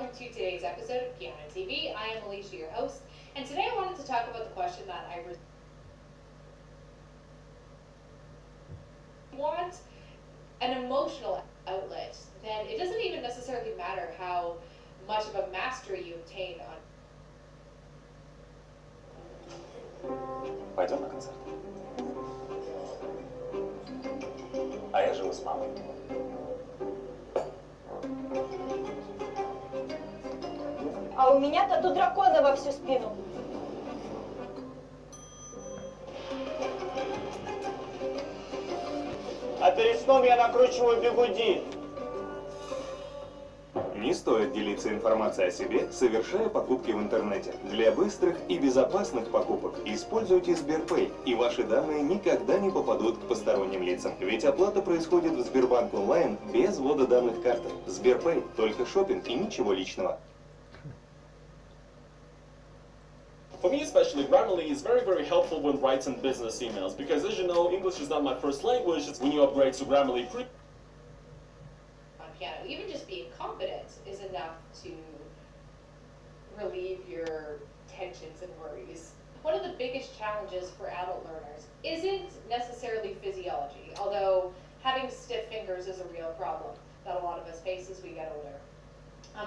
welcome to today's episode of Piano TV. I am Alicia, your host, and today I wanted to talk about the question that I want an emotional outlet, then it doesn't even necessarily matter how much of a mastery you obtain on. Пойдем на концерт. А я живу с мамой. А у меня тату дракона во всю спину. А перед сном я накручиваю бигуди. Не стоит делиться информацией о себе, совершая покупки в интернете. Для быстрых и безопасных покупок используйте Sberpay, и ваши данные никогда не попадут к посторонним лицам. Ведь оплата происходит в Sberbank онлайн без ввода данных карты. Sberpay – только шопинг и ничего личного. For me especially, Grammarly is very helpful when writing business emails, because as you know, English is not my first language. When you upgrade to Grammarly, on piano, even just being confident is enough to relieve your tensions and worries. One of the biggest challenges for adult learners isn't necessarily physiology, although having stiff fingers is a real problem that a lot of us face as we get older.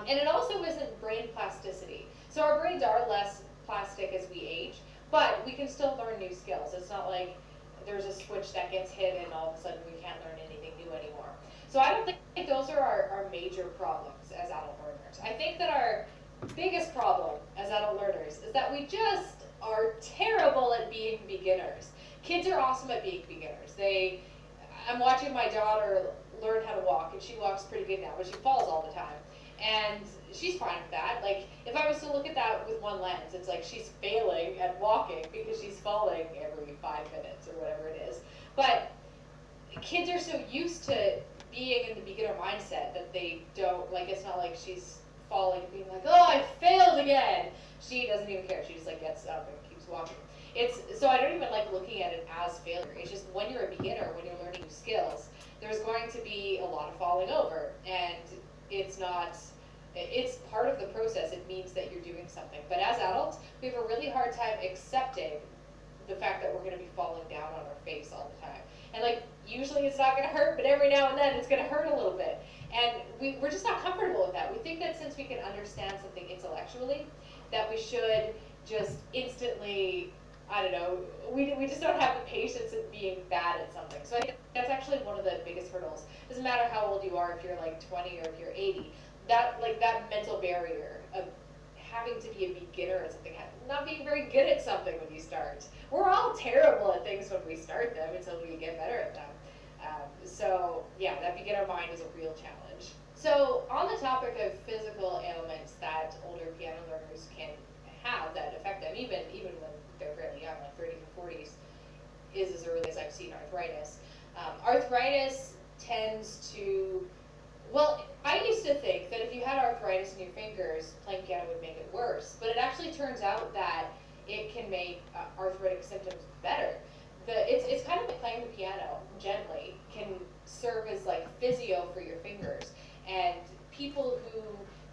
And it also isn't brain plasticity. So our brains are less plastic as we age, but we can still learn new skills. It's not like there's a switch that gets hit and all of a sudden we can't learn anything new anymore. So I don't think those are our major problems as adult learners. I think that our biggest problem as adult learners is that we just are terrible at being beginners. Kids are awesome at being beginners. I'm watching my daughter learn how to walk, and she walks pretty good now, but she falls all the time. And she's fine with that. Like, if I was to look at that with one lens, it's like she's failing at walking because she's falling every 5 minutes or whatever it is. But kids are so used to being in the beginner mindset that they don't, like, it's not like she's falling and being like, oh, I failed again. She doesn't even care. She just, like, gets up and keeps walking. So I don't even like looking at it as failure. It's just when you're a beginner, when you're learning new skills, there's going to be a lot of falling over. And it's part of the process. It means that you're doing something. But as adults, we have a really hard time accepting the fact that we're going to be falling down on our face all the time. And like, usually it's not going to hurt, but every now and then it's going to hurt a little bit. And we're just not comfortable with that. We think that since we can understand something intellectually, that we should just instantly, I don't know, we just don't have the patience of being bad at something. So I think that's actually one of the biggest hurdles. Doesn't matter how old you are, if you're like 20 or if you're 80, that mental barrier of having to be a beginner at something, not being very good at something when you start. We're all terrible at things when we start them until we get better at them. So yeah, that beginner mind is a real challenge. So on the topic of physical ailments that older piano learners can have that affect them, even when they're fairly young, like 30s and 40s, is as early as I've seen arthritis. Arthritis tends to, well, I used to think that if you had arthritis in your fingers, playing piano would make it worse, but it actually turns out that it can make arthritic symptoms better. It's kind of like playing the piano gently can serve as like physio for your fingers, and people who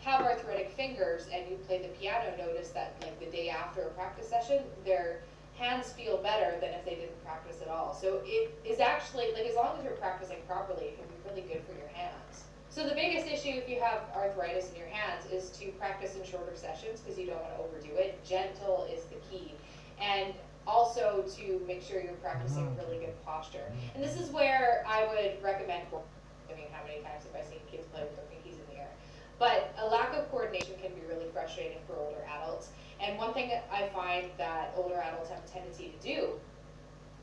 have arthritic fingers and you play the piano notice that like the day after a practice session, their hands feel better than if they didn't practice at all. So it is actually, like, as long as you're practicing properly, it can be really good for your hands. So the biggest issue if you have arthritis in your hands is to practice in shorter sessions because you don't want to overdo it. Gentle is the key. And also to make sure you're practicing really good posture. And this is where I would recommend, I mean, how many times have I seen kids play with their pinkies in the air? But a lack of coordination can be really frustrating for older adults. And one thing that I find that older adults have a tendency to do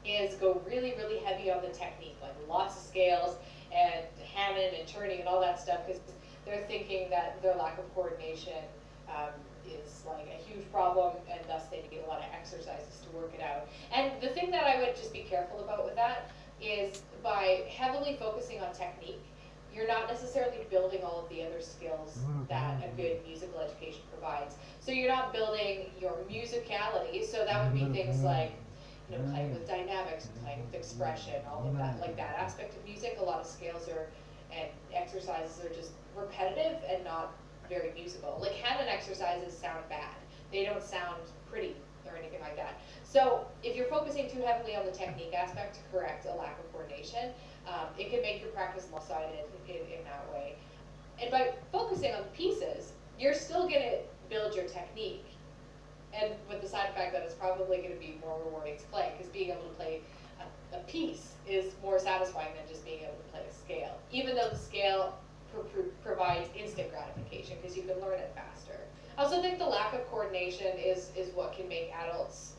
is go really heavy on the technique, like lots of scales and hamming and turning and all that stuff, because they're thinking that their lack of coordination is like a huge problem, and thus they need a lot of exercises to work it out. And the thing that I would just be careful about with that is by heavily focusing on technique, you're not necessarily building all of the other skills that a good musical education provides. So you're not building your musicality, so that would be things like, you know, playing with dynamics, playing with expression, all of that. Like that aspect of music, a lot of scales and exercises are just repetitive and not very musical. Like hand exercises sound bad. They don't sound pretty or anything like that. So if you're focusing too heavily on the technique aspect to correct a lack of coordination, it can make your practice lopsided in that way. And by focusing on the pieces, you're still going to build your technique. And with the side effect that it's probably going to be more rewarding to play, because being able to play a piece is more satisfying than just being able to play a scale. Even though the scale provides instant gratification, because you can learn it faster. I also think the lack of coordination is what can make adults,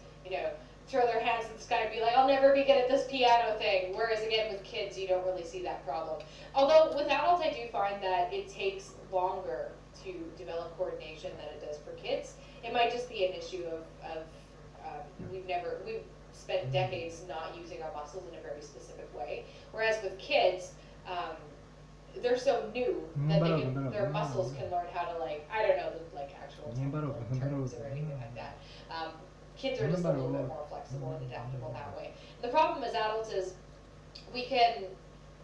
throw their hands in the sky and be like, I'll never be good at this piano thing. Whereas again, with kids, you don't really see that problem. Although with adults, I do find that it takes longer to develop coordination than it does for kids. It might just be an issue of we've spent decades not using our muscles in a very specific way. Whereas with kids, they're so new that their muscles can learn how to actual terms or anything like that. Kids are just a little bit more flexible and adaptable that way. The problem as adults is we can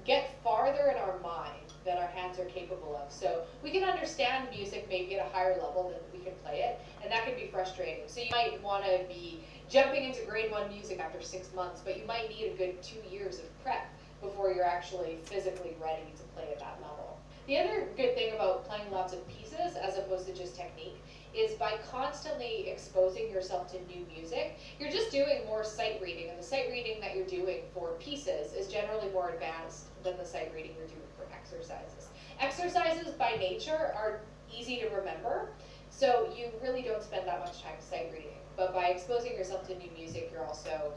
get farther in our mind than our hands are capable of. So we can understand music maybe at a higher level than we can play it, and that can be frustrating. So you might want to be jumping into grade 1 music after 6 months, but you might need a good 2 years of prep before you're actually physically ready to play at that level. The other good thing about playing lots of pieces as opposed to just technique is by constantly exposing yourself to new music, you're just doing more sight reading, and the sight reading that you're doing for pieces is generally more advanced than the sight reading you're doing for exercises. Exercises by nature are easy to remember, so you really don't spend that much time sight reading. But by exposing yourself to new music, you're also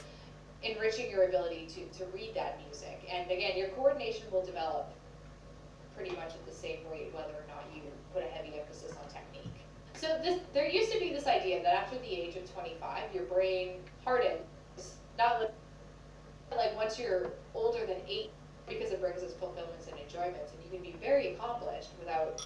enriching your ability to read that music. And again, your coordination will develop pretty much at the same rate whether or not you put a heavy emphasis on technique. So there used to be this idea that after the age of 25, your brain hardens, not like once you're older than 8, because it brings us fulfillments and enjoyments, and you can be very accomplished without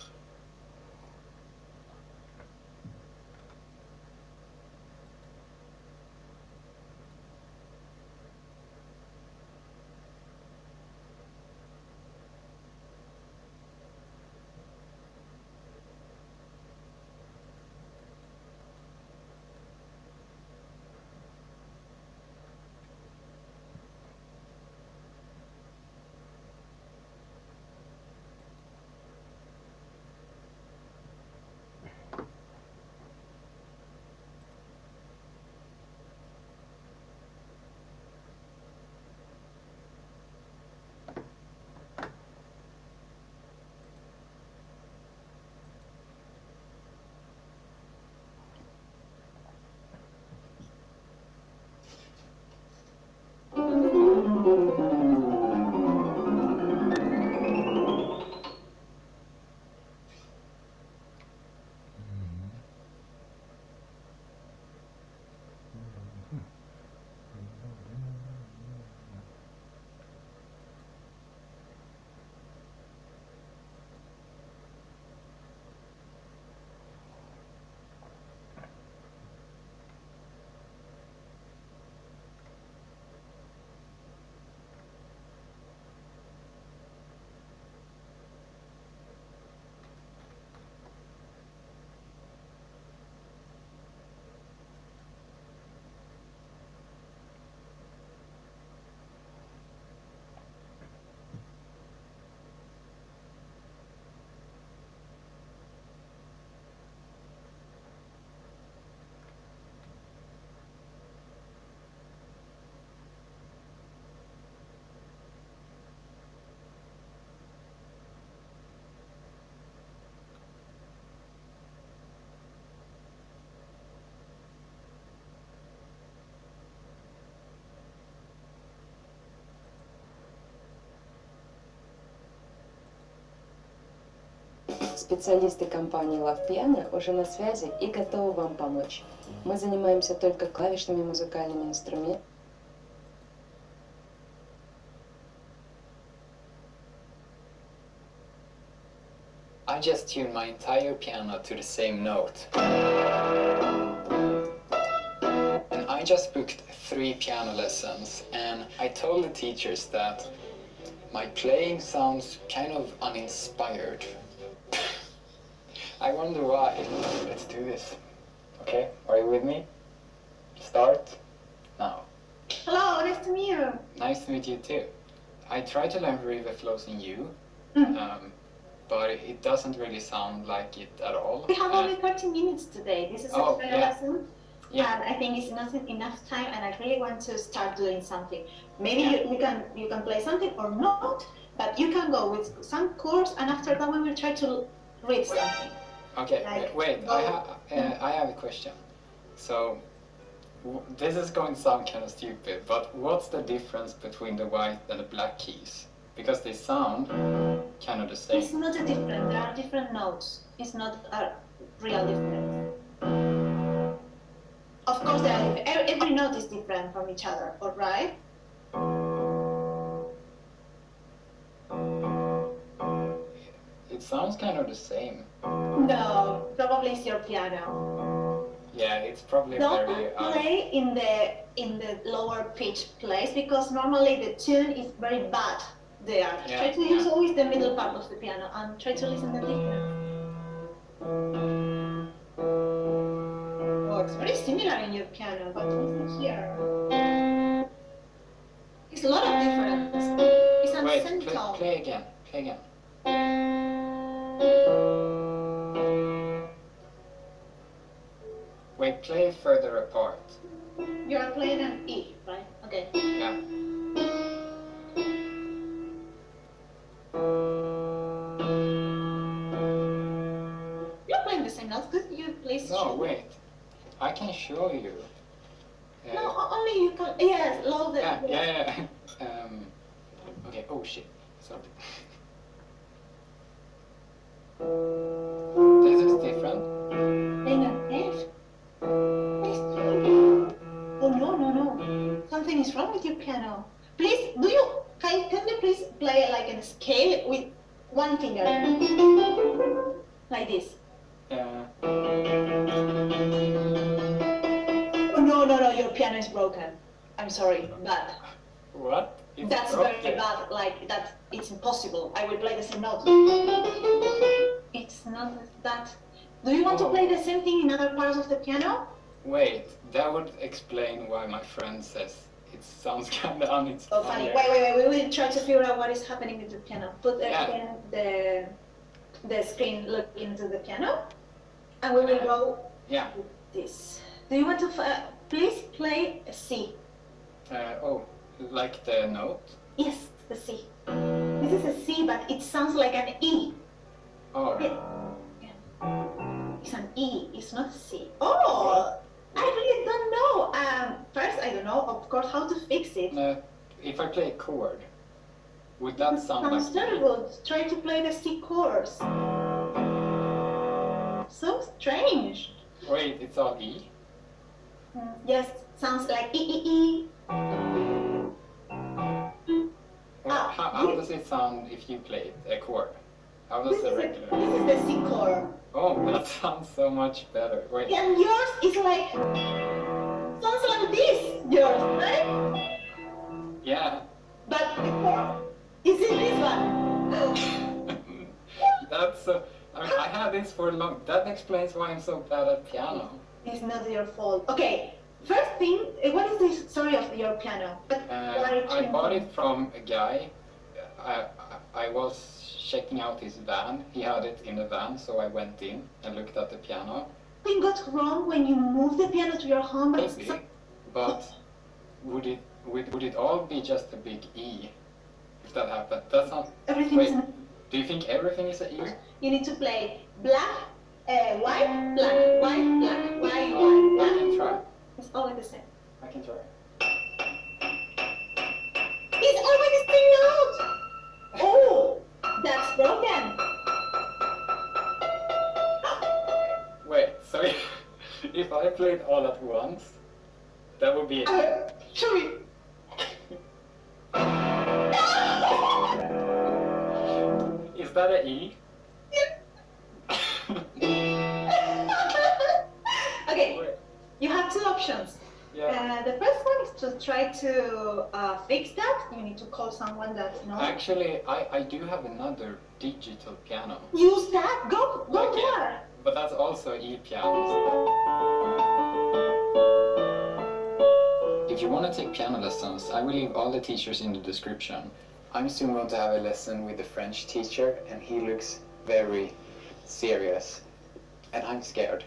Специалисты компании Love Piano уже на связи и готовы вам помочь. Мы занимаемся только клавишными музыкальными инструментами. I just tuned my entire piano to the same note. And I just booked 3 piano lessons, and I told the teachers that my playing sounds kind of uninspired. I wonder why. Let's do this. Okay, are you with me? Start now. Hello, nice to meet you. Nice to meet you too. I tried to learn river flows in you, but it doesn't really sound like it at all. We have only 30 minutes today. This is a Oh, trial yeah. lesson. Yeah. And I think it's not enough time, and I really want to start doing something. Maybe you can play something or not, but you can go with some course, and after that we will try to read something. Okay, Like, wait. I have a question. So, this is going to sound kind of stupid, but what's the difference between the white and the black keys? Because they sound kind of the same. It's not a different. There are different notes. It's not a real difference. Of course, every note is different from each other. All right. It sounds kind of the same. No, probably it's your piano. Yeah, it's probably Don't very. play in the lower pitch place because normally the tune is very bad there. Yeah, Try to use always the middle part of the piano and try to listen to the difference. Oh, it's very similar in your piano, but listen here. It's a lot of difference. It's Wait, accidental. play again. Play again. Wait, play further apart. You are playing an E, right? Okay. Yeah. You're playing the same notes. Could you please No, show me? wait. I can show you. No, only you can. Yes, load the. Yeah. Okay. Oh shit. Sorry. This is different. Playing an F. What is wrong? Oh no. Something is wrong with your piano. Please, can you please play like in a scale with one finger? Like this. Oh no, your piano is broken. I'm sorry, bad. What? It's That's broken. very bad, like that, it's impossible. I will play the same note. It's not that. Do you want to play the same thing in other parts of the piano? Wait, that would explain why my friend says it sounds kind of uninspired. Oh, funny. Wait. We will try to figure out what is happening with the piano. Put Yeah. again the screen, look into the piano, and we will go Yeah. with this. Do you want to please play a C? Like the note? Yes, the C. This is a C, but it sounds like an E. Oh. It's an E. It's not a C. Oh, I really don't know. First, I don't know, of course, how to fix it. If I play a chord, would that sound Sounds like terrible. Try to play the C chords. So strange. Wait, it's all E? Yes, sounds like E. Well, how does it sound if you play a chord? How does the regular? This is the C chord. Oh, that sounds so much better. Wait. And yours is like, sounds like this, yours, right? Yeah. But the chord is in this one. That's I had this for a long. That explains why I'm so bad at piano. It's not your fault. Okay, first thing, what is the story of your piano? I bought it from a guy. I was checking out his van. He had it in the van, so I went in and looked at the piano. Something got wrong when you moved the piano to your home? Maybe, but would it all be just a big E if that happened? That's not. Everything Wait, is. do you think everything is an E? You need to play black, white, black, white, black, white, white, I can black. try. It's always the same. I can try. It's always the same note. Oh, that's broken. Wait, so if I played all at once, that would be it. Sorry. Is that an E? Okay, Wait, you have two options. yeah. The first one is to try to fix that. You need to call someone that knows. Actually, I do have another digital piano. Use that. Go Okay. there. But Pianist. If you want to take piano lessons, I will leave all the teachers in the description. I'm soon going to have a lesson with a French teacher, and he looks very serious. And I'm scared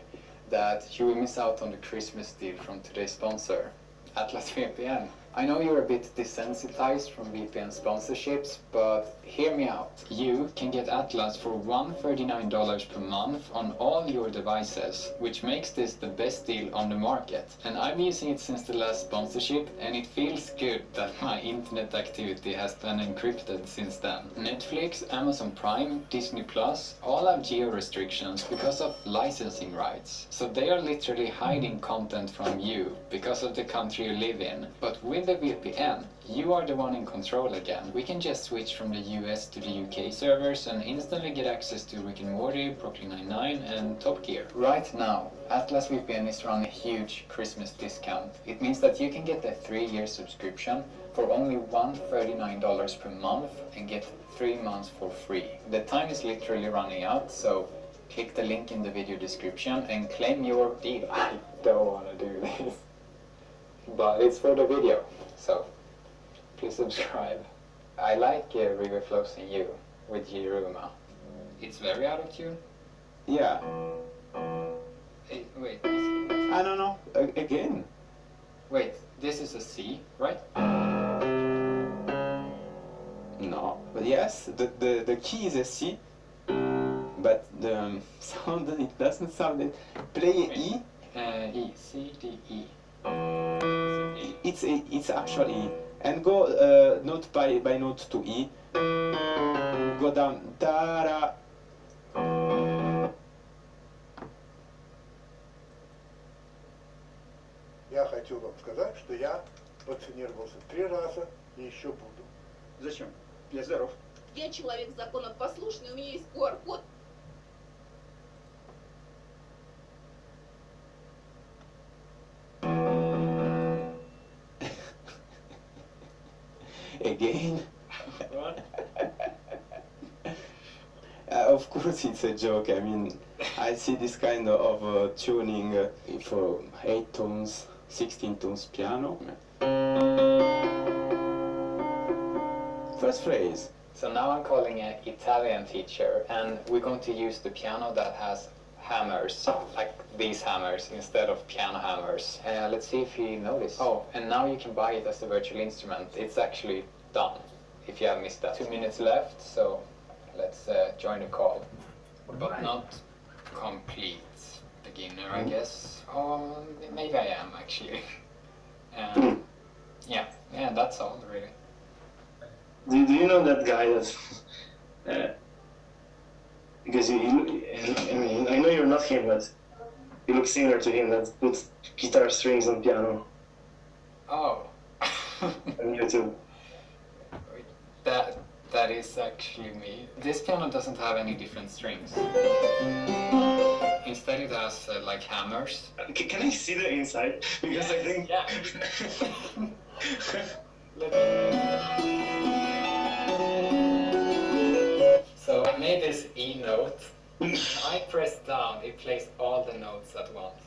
that you will miss out on the Christmas deal from today's sponsor, Atlas VPN. I know you're a bit desensitized from VPN sponsorships, but hear me out. You can get Atlas for $139 per month on all your devices, which makes this the best deal on the market. And I'm using it since the last sponsorship, and it feels good that my internet activity has been encrypted since then. Netflix, Amazon Prime, Disney Plus, all have geo restrictions because of licensing rights. So they are literally hiding content from you because of the country you live in. But with the VPN, you are the one in control again. We can just switch from the US to the UK servers and instantly get access to Rick and Morty, Brooklyn Nine-Nine and Top Gear. Right now, Atlas VPN is running a huge Christmas discount. It means that you can get a 3-year subscription for only $139 per month and get 3 months for free. The time is literally running out, so click the link in the video description and claim your deal. I don't want to do this, but it's for the video, so please subscribe. I like River Flows in You with Jiruma. It's very out of tune. Yeah. Hey, wait, I don't know. Again. wait, this is a C, right? No. But yes, the key is a C. But the sound, it doesn't sound it. Play E. E, C, D, E. It's actually E. And go note by note to E. Go down. Da-da. Я хочу вам сказать, что я вакцинировался 3 раза и еще буду. Зачем? Я здоров. Я человек законопослушный, у меня есть QR-код. Again? Of course it's a joke. I mean, I see this kind of tuning for 8 tones, 16 tones piano. First phrase. So now I'm calling an Italian teacher, and we're going to use the piano that has hammers, like these hammers, instead of piano hammers. Let's see if he noticed. Oh, and now you can buy it as a virtual instrument. It's actually done, if you have missed that. 2 minutes left, so let's join the call. But not complete beginner, I guess. Oh, maybe I am, actually. Yeah, that's all, really. Do you know that guy that's... because I mean, I know you're not him, but you look similar to him that puts guitar strings on piano Oh. on YouTube. That is actually me. This piano doesn't have any different strings. Instead it has like hammers. Can I see the inside? Because I think... Yeah. So I made this E note. I press down, it plays all the notes at once.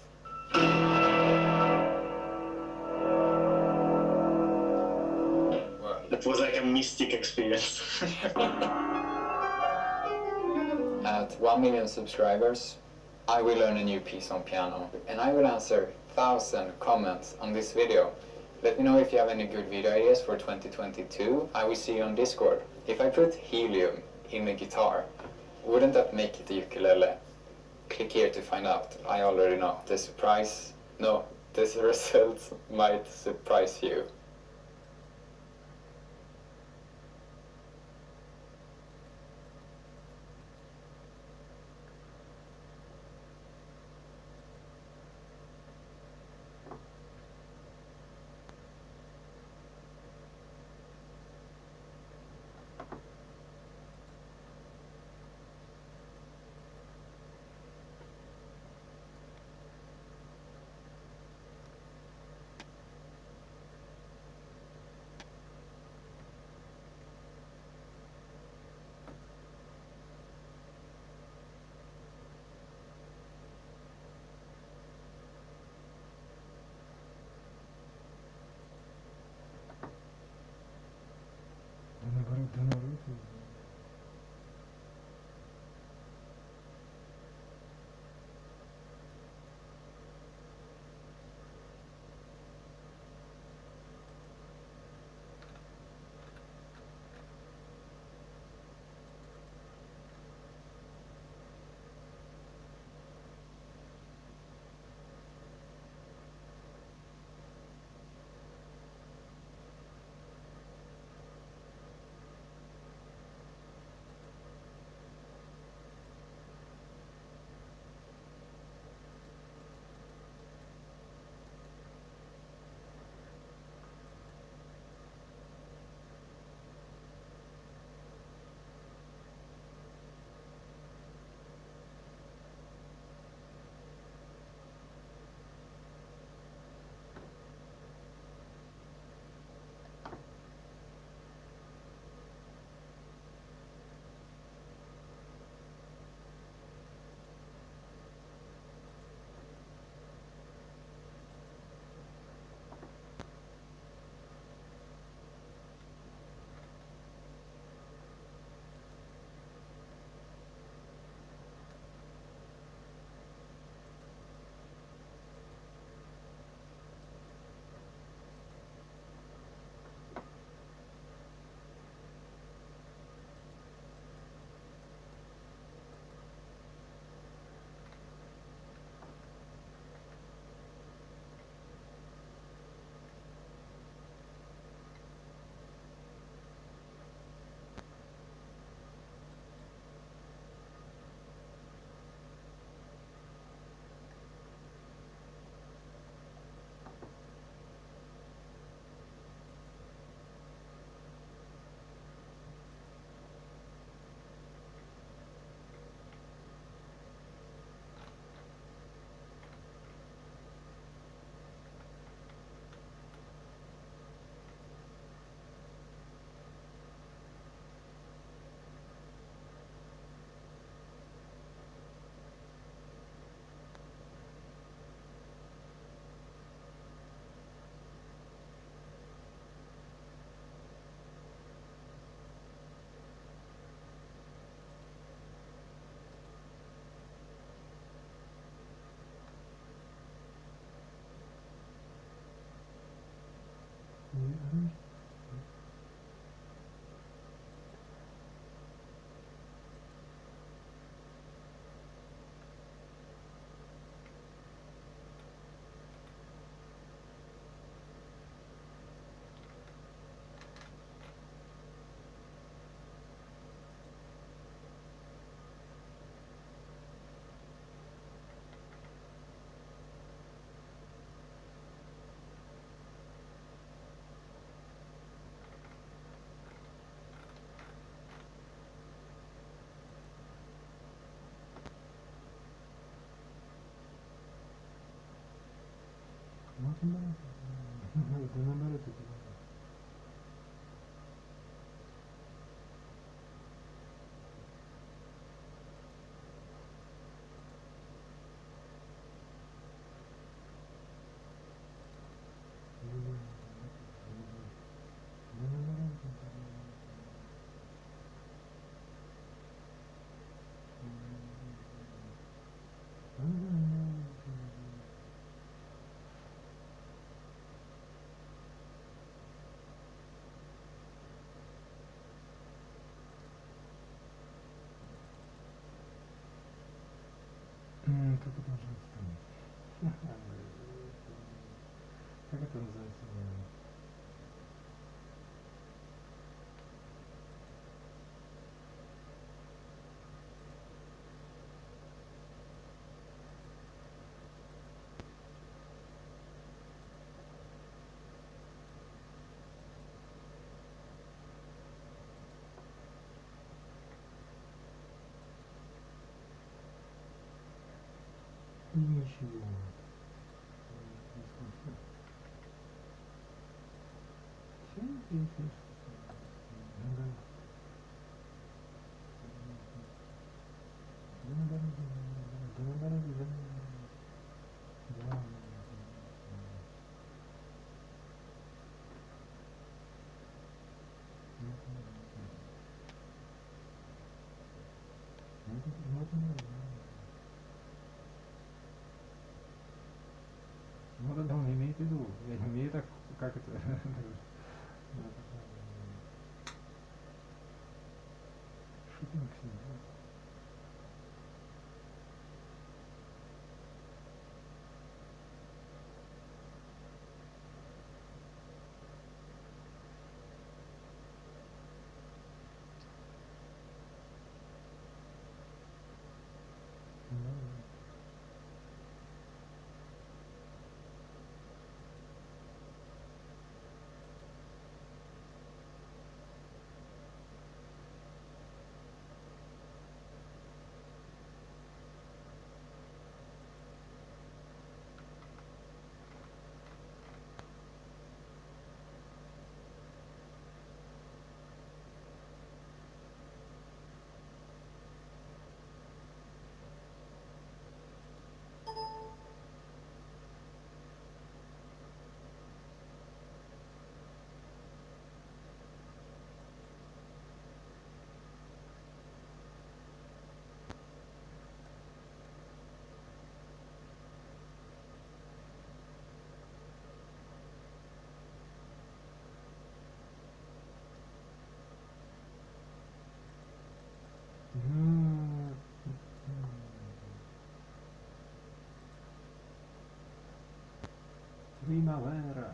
That was like a mystic experience. At 1 million subscribers, I will learn a new piece on piano, and I will answer 1,000 comments on this video. Let me know if you have any good video ideas for 2022. I will see you on Discord. If I put helium in a guitar, wouldn't that make it a ukulele? Click here to find out. I already know. This result might surprise you. Как это называется? Как это называется? Ничего. Все интересно. Ну, тогда он имеет в виду. Я не умею так, как это. Шутинг с ним. Primavera.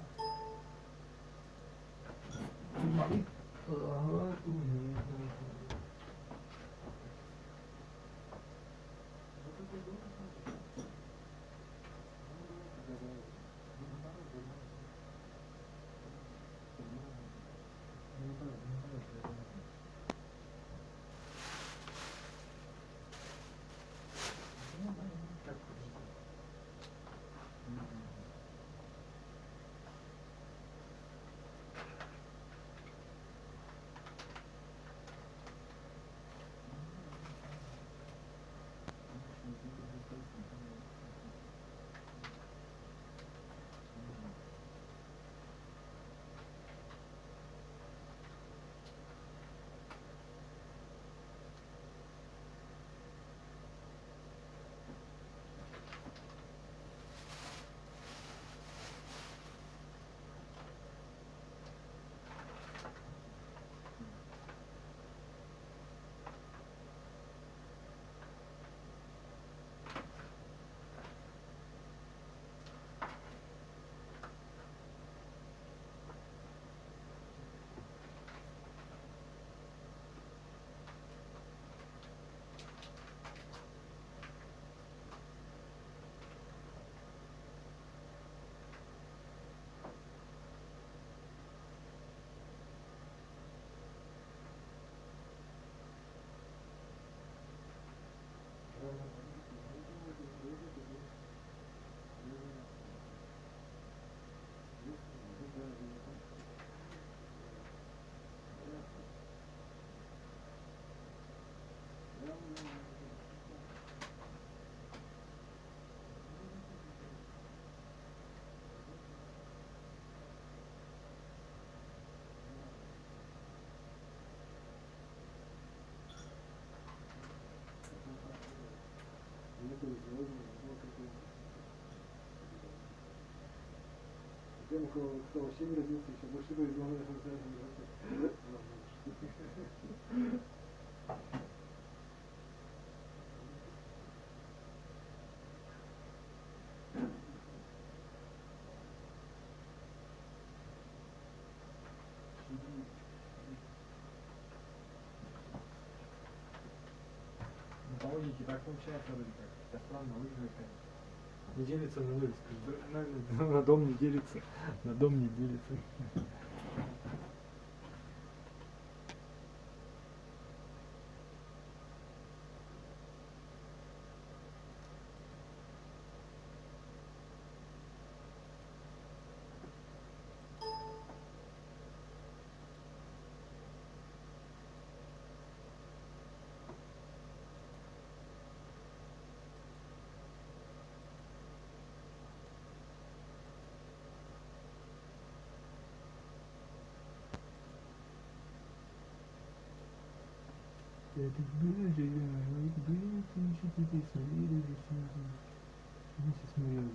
нету сегодня, ну, тем, кто вообще не родился, еще больше будет главное социальный. На логике так получается вроде как. Это странно, лыжи не делится на ноль, на дом не делится, на дом не делится. Это было же, это было, ты еще теперь смотрели, я сейчас смотрел.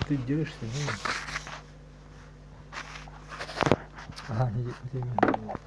Ты делаешься, да? Ага, я не знаю.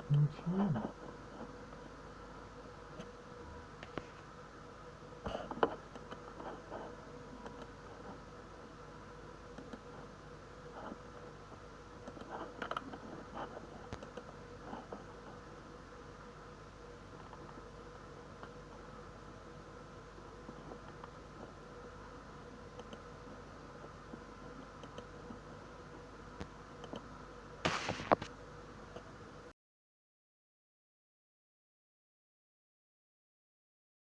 Ничего.